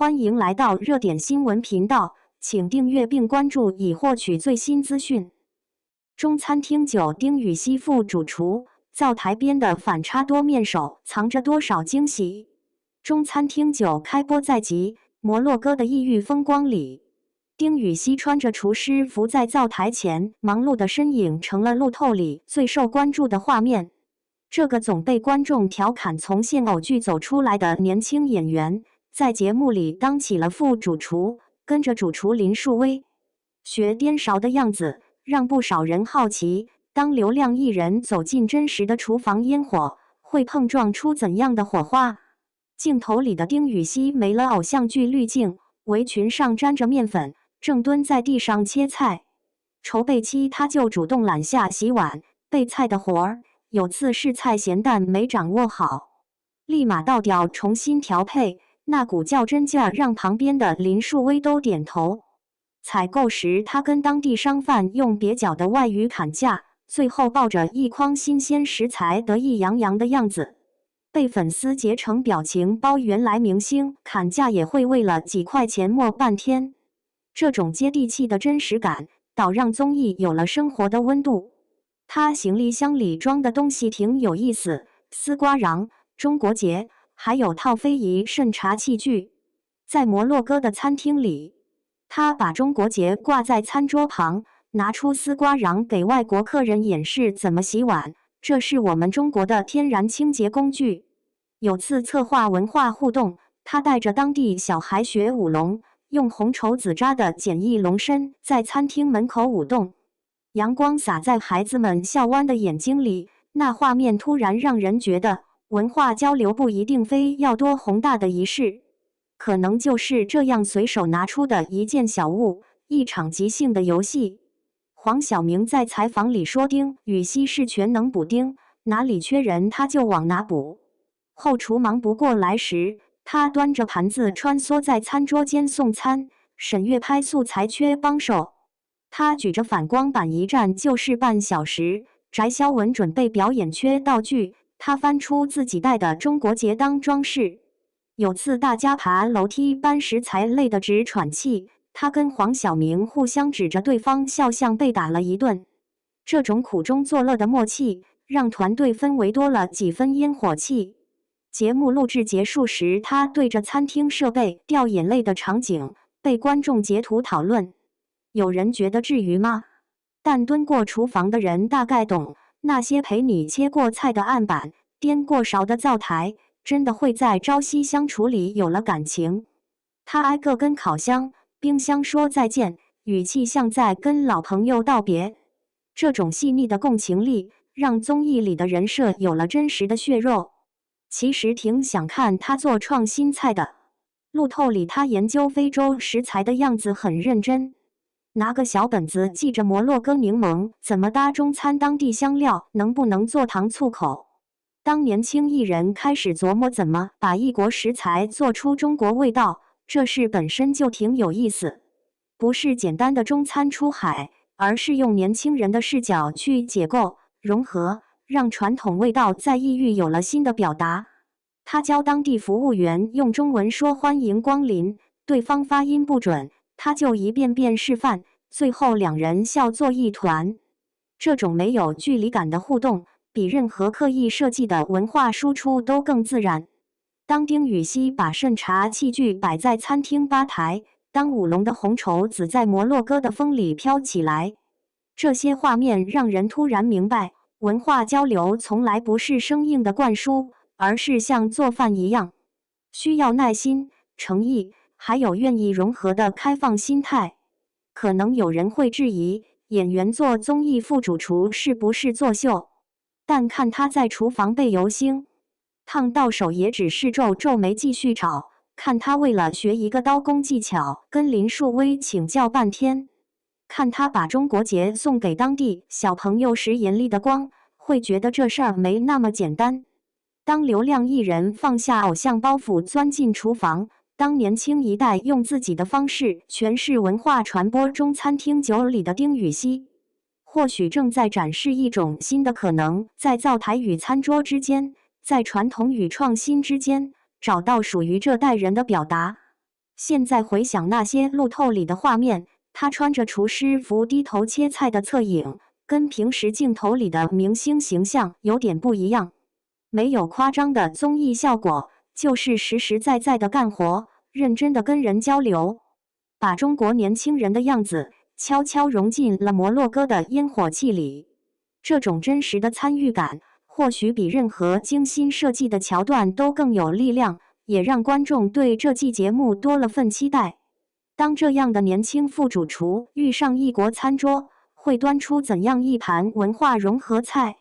欢迎来到热点新闻频道，请订阅并关注以获取最新资讯。中餐厅9丁禹锡副主厨，灶台边的反差多面手藏着多少惊喜？中餐厅9开播在即，摩洛哥的异域风光里，丁禹锡穿着厨师服在灶台前，忙碌的身影成了路透里最受关注的画面。这个总被观众调侃从现偶剧走出来的年轻演员，在节目里当起了副主厨，跟着主厨林树威学颠勺的样子，让不少人好奇，当流量艺人走进真实的厨房烟火，会碰撞出怎样的火花？镜头里的丁禹锡没了偶像剧滤镜，围裙上沾着面粉，正蹲在地上切菜。筹备期他就主动揽下洗碗、备菜的活儿，有次试菜咸淡没掌握好，立马倒掉重新调配，那股较真劲儿让旁边的林树威都点头。采购时他跟当地商贩用蹩脚的外语砍价，最后抱着一筐新鲜食材得意洋洋的样子，被粉丝截成表情包。原来明星砍价也会为了几块钱磨半天，这种接地气的真实感倒让综艺有了生活的温度。他行李箱里装的东西挺有意思，丝瓜瓤、中国结，还有套非遗渗茶器具。在摩洛哥的餐厅里，他把中国结挂在餐桌旁，拿出丝瓜瓤给外国客人演示怎么洗碗，这是我们中国的天然清洁工具。有次策划文化互动，他带着当地小孩学舞龙，用红绸子扎的简易龙身在餐厅门口舞动，阳光洒在孩子们笑弯的眼睛里，那画面突然让人觉得文化交流不一定非要多宏大的仪式，可能就是这样随手拿出的一件小物，一场即兴的游戏。黄晓明在采访里说，丁禹锡是全能补丁，哪里缺人他就往哪补。后厨忙不过来时，他端着盘子穿梭在餐桌间送餐，沈月拍素材缺帮手，他举着反光板一站就是半小时。翟潇闻准备表演缺道具，他翻出自己带的中国结当装饰。有次大家爬楼梯搬食材累得直喘气，他跟黄晓明互相指着对方笑，像被打了一顿。这种苦中作乐的默契，让团队氛围多了几分烟火气。节目录制结束时，他对着餐厅设备掉眼泪的场景被观众截图讨论。有人觉得至于吗？但蹲过厨房的人大概懂，那些陪你切过菜的案板、颠过勺的灶台，真的会在朝夕相处里有了感情。他挨个跟烤箱、冰箱说再见，语气像在跟老朋友道别。这种细腻的共情力，让综艺里的人设有了真实的血肉。其实挺想看他做创新菜的。路透里他研究非洲食材的样子很认真，拿个小本子记着摩洛哥柠檬怎么搭中餐，当地香料能不能做糖醋口。当年轻艺人开始琢磨怎么把异国食材做出中国味道，这事本身就挺有意思。不是简单的中餐出海，而是用年轻人的视角去解构、融合，让传统味道在异域有了新的表达。他教当地服务员用中文说欢迎光临，对方发音不准，他就一遍遍示范，最后两人笑作一团。这种没有距离感的互动，比任何刻意设计的文化输出都更自然。当丁禹锡把渗茶器具摆在餐厅吧台，当舞龙的红绸子在摩洛哥的风里飘起来，这些画面让人突然明白，文化交流从来不是生硬的灌输，而是像做饭一样，需要耐心、诚意，还有愿意融合的开放心态。可能有人会质疑，演员做综艺副主厨是不是作秀？但看他在厨房被油星烫到手，也只是皱皱眉继续炒。看他为了学一个刀工技巧，跟林树威请教半天。看他把中国结送给当地小朋友时眼里的光，会觉得这事儿没那么简单。当流量艺人放下偶像包袱钻进厨房，当年轻一代用自己的方式诠释文化传播，中餐厅9里的丁禹锡或许正在展示一种新的可能，在灶台与餐桌之间，在传统与创新之间，找到属于这代人的表达。现在回想那些路透里的画面，他穿着厨师服低头切菜的侧影，跟平时镜头里的明星形象有点不一样。没有夸张的综艺效果，就是实实在在的干活，认真的跟人交流，把中国年轻人的样子悄悄融进了摩洛哥的烟火气里。这种真实的参与感，或许比任何精心设计的桥段都更有力量，也让观众对这季节目多了份期待。当这样的年轻副主厨遇上异国餐桌，会端出怎样一盘文化融合菜？